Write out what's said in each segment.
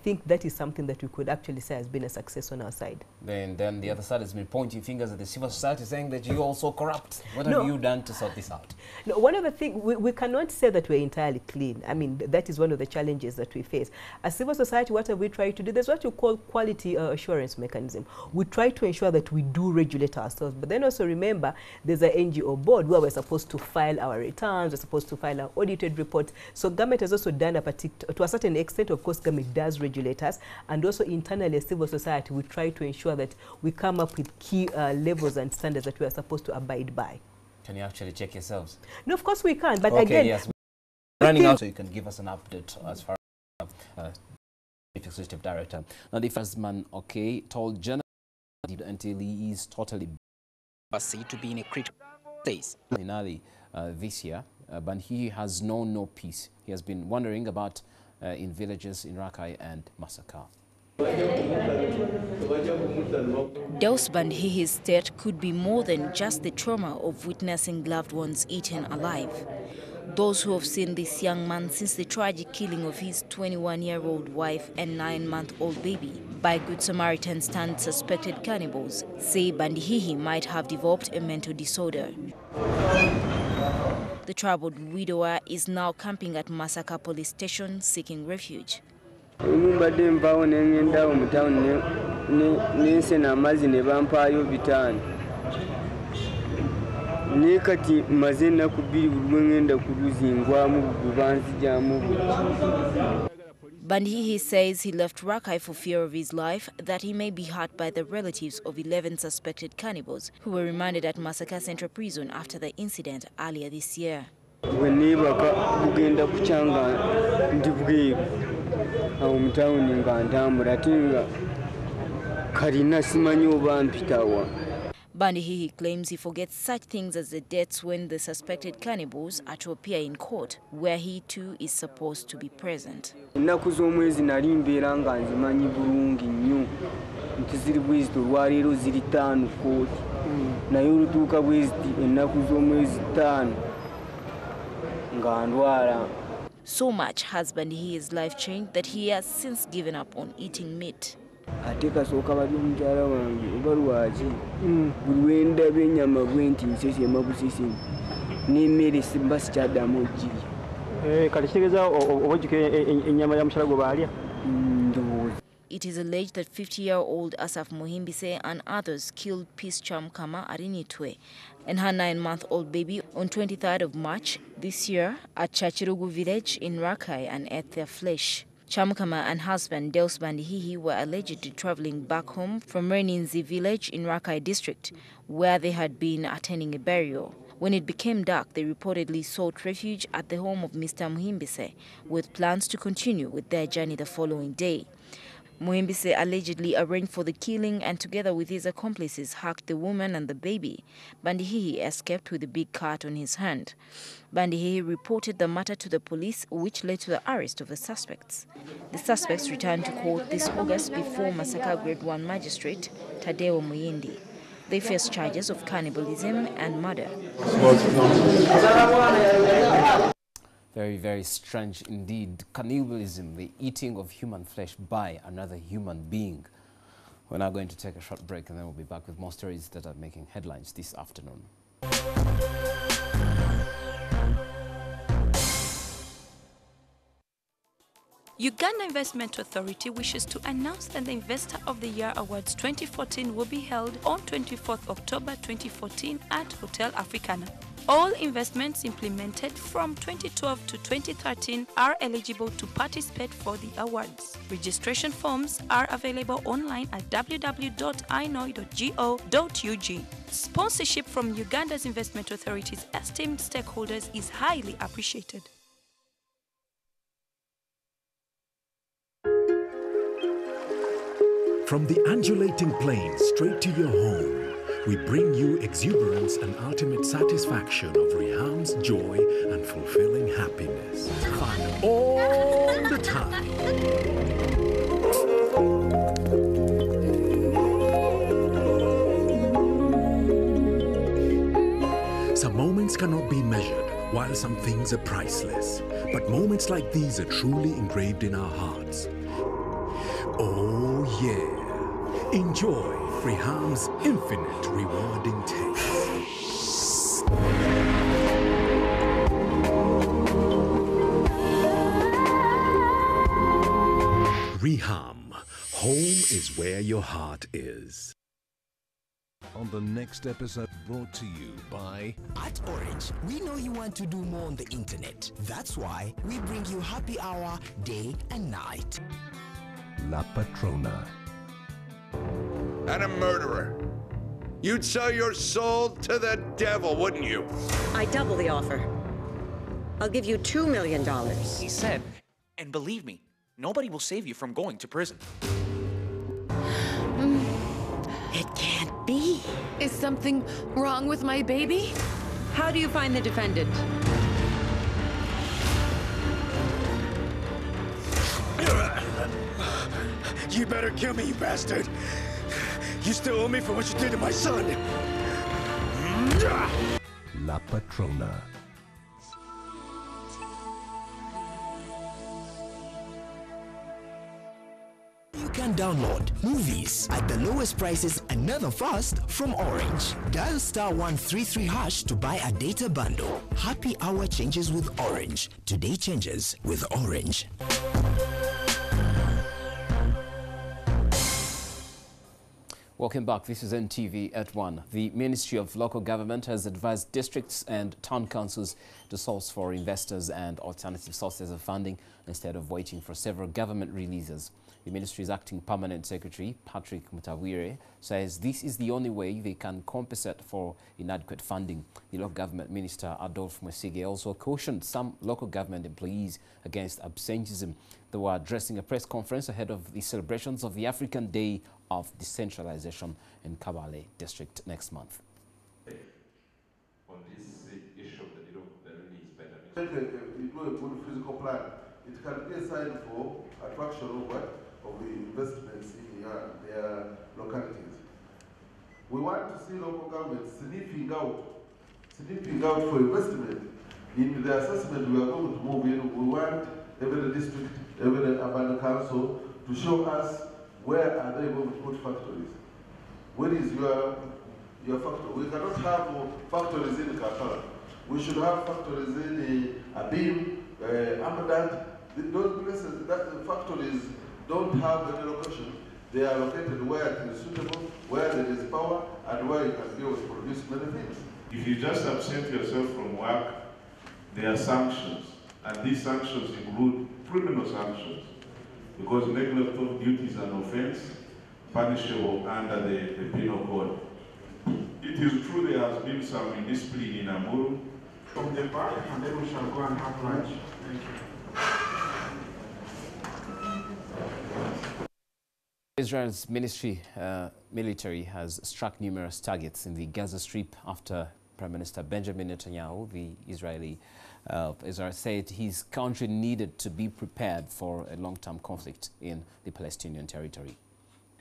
think that is something that we could actually say has been a success on our side. Then the other side has been pointing fingers at the civil society, saying that you also corrupt. What have you done to sort this out? No, one of the things, we cannot say that we're entirely clean. I mean, that is one of the challenges that we face. As civil society, what have we tried to do? There's what you call quality assurance mechanism. We try to ensure that we do regulate ourselves, but then also remember there's an NGO board where we're supposed to file our returns, we're supposed to file our audited reports. So government has also done to a certain extent, of course, government does regulate us, and also internally as civil society, we try to ensure that we come up with key levels and standards that we are supposed to abide by. Can you actually check yourselves? No, of course we can, but okay, again... yes. Running out, so you can give us an update as far as Executive Director. Now, the first man, told journalists until he is totally to be in a critical place. In early this year, but he has known no peace. He has been wandering about in villages in Rakai and Masaka. Deus Bandihihi's death could be more than just the trauma of witnessing loved ones eaten alive. Those who have seen this young man since the tragic killing of his 21-year-old wife and 9-month-old baby by Good Samaritans turned suspected cannibals say Bandihihi might have developed a mental disorder. The troubled widower is now camping at Masaka police station seeking refuge. Bandihihi says he left Rakai for fear of his life, that he may be hurt by the relatives of 11 suspected cannibals who were remanded at Masaka Central Prison after the incident earlier this year. Bandihihi claims he forgets such things as the dates when the suspected cannibals are to appear in court, where he too is supposed to be present. So much has Bandihihi's life changed that he has since given up on eating meat. It is alleged that 50-year-old Asaf Muhimbise and others killed Peace Chamkama Arinitwe and her 9-month-old baby on 23rd of March this year at Chachirugu village in Rakai and ate their flesh. Chamkama and husband Deus Bandihihi were allegedly traveling back home from Reninzi village in Rakai district, where they had been attending a burial. When it became dark, they reportedly sought refuge at the home of Mr. Muhimbise, with plans to continue with their journey the following day. Muhimbise allegedly arranged for the killing and together with his accomplices hacked the woman and the baby. Bandihihi escaped with a big cut on his hand. Bandihihi reported the matter to the police, which led to the arrest of the suspects. The suspects returned to court this August before Masaka Grade 1 Magistrate Tadeo Muyindi. They face charges of cannibalism and murder. Very, very strange indeed. Cannibalism, the eating of human flesh by another human being. We're now going to take a short break and then we'll be back with more stories that are making headlines this afternoon. Uganda Investment Authority wishes to announce that the Investor of the Year Awards 2014 will be held on 24th October 2014 at Hotel Africana. All investments implemented from 2012 to 2013 are eligible to participate for the awards. Registration forms are available online at www.inoi.go.ug. Sponsorship from Uganda's Investment Authority's esteemed stakeholders is highly appreciated. From the undulating plains straight to your home, we bring you exuberance and ultimate satisfaction of Riham's joy and fulfilling happiness. Fun all the time. Some moments cannot be measured, while some things are priceless. But moments like these are truly engraved in our hearts. Oh yeah. Enjoy Reham's infinite rewarding taste. Reham, home is where your heart is. On the next episode, brought to you by... At Orange, we know you want to do more on the internet. That's why we bring you happy hour day and night. La Patrona. And a murderer. You'd sell your soul to the devil, wouldn't you? I double the offer. I'll give you $2 million. He said, and believe me, nobody will save you from going to prison. It can't be. Is something wrong with my baby? How do you find the defendant? You better kill me, you bastard. You still owe me for what you did to my son. La Patrona. You can download movies at the lowest prices and never fast from Orange. Dial *133# to buy a data bundle. Happy hour changes with Orange. Today changes with Orange. Welcome back. This is NTV at ONE. The Ministry of Local Government has advised districts and town councils to source for investors and alternative sources of funding instead of waiting for several government releases. The ministry's acting permanent secretary, Patrick Mutawire, says this is the only way they can compensate for inadequate funding. The local government minister, Adolphe Mwesige, also cautioned some local government employees against absenteeism. They were addressing a press conference ahead of the celebrations of the African Day of Decentralization in Kabale district next month. On this issue of the release better. You do a good physical plan. It can be a sign for attraction of what? Of the investments in their localities. We want to see local governments sniffing out for investment. In the assessment we are going to move in, we want every district, every urban council to show us where are they going to put factories. Where is your factory? We cannot have factories in Kampala. We should have factories in Abim, Amadat. Those places, that the factories don't have any location. They are located where it is suitable, where there is power, and where you can be able to produce many things. If you just absent yourself from work, there are sanctions, and these sanctions include criminal sanctions, because neglect of duty is an offense punishable under the penal code. It is true there has been some indiscipline in Amuru. From the back, and then we shall go and have lunch. Thank you. Israel's military has struck numerous targets in the Gaza Strip after Prime Minister Benjamin Netanyahu, Israel said his country needed to be prepared for a long-term conflict in the Palestinian territory.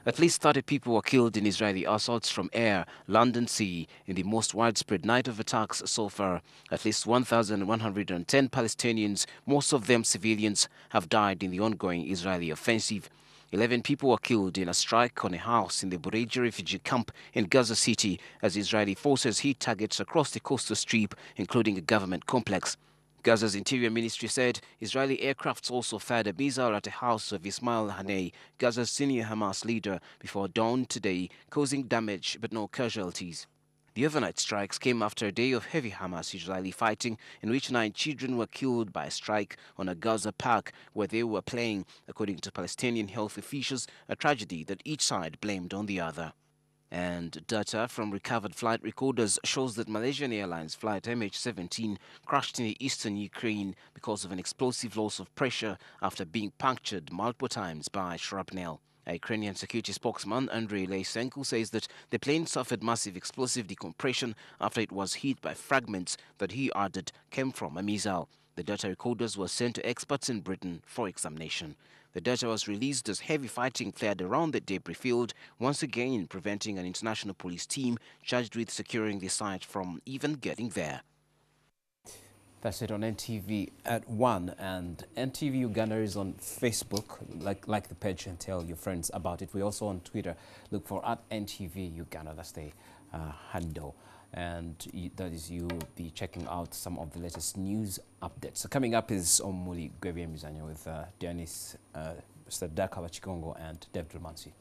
At least 30 people were killed in Israeli assaults from air, land and sea in the most widespread night of attacks so far. At least 1,110 Palestinians, most of them civilians, have died in the ongoing Israeli offensive. 11 people were killed in a strike on a house in the Bureji refugee camp in Gaza City as Israeli forces hit targets across the coastal strip, including a government complex. Gaza's Interior Ministry said Israeli aircrafts also fired a missile at a house of Ismail Haniyeh, Gaza's senior Hamas leader, before dawn today, causing damage but no casualties. The overnight strikes came after a day of heavy Hamas-Israeli fighting in which 9 children were killed by a strike on a Gaza park where they were playing, according to Palestinian health officials, a tragedy that each side blamed on the other. And data from recovered flight recorders shows that Malaysian Airlines flight MH17 crashed in the eastern Ukraine because of an explosive loss of pressure after being punctured multiple times by shrapnel. A Ukrainian security spokesman, Andrei Lysenko, says that the plane suffered massive explosive decompression after it was hit by fragments that he added came from a missile. The data recorders were sent to experts in Britain for examination. The data was released as heavy fighting flared around the debris field, once again preventing an international police team charged with securing the site from even getting there. That's it on NTV at 1, and NTV Uganda is on Facebook. Like the page and tell your friends about it. We're also on Twitter. Look for @NTV Uganda. That's the handle, and that is you'll be checking out some of the latest news updates. So coming up is Omuli Gwevye Mizanyo with Dianis, Mr. Daka Wachikongo and David Romansi.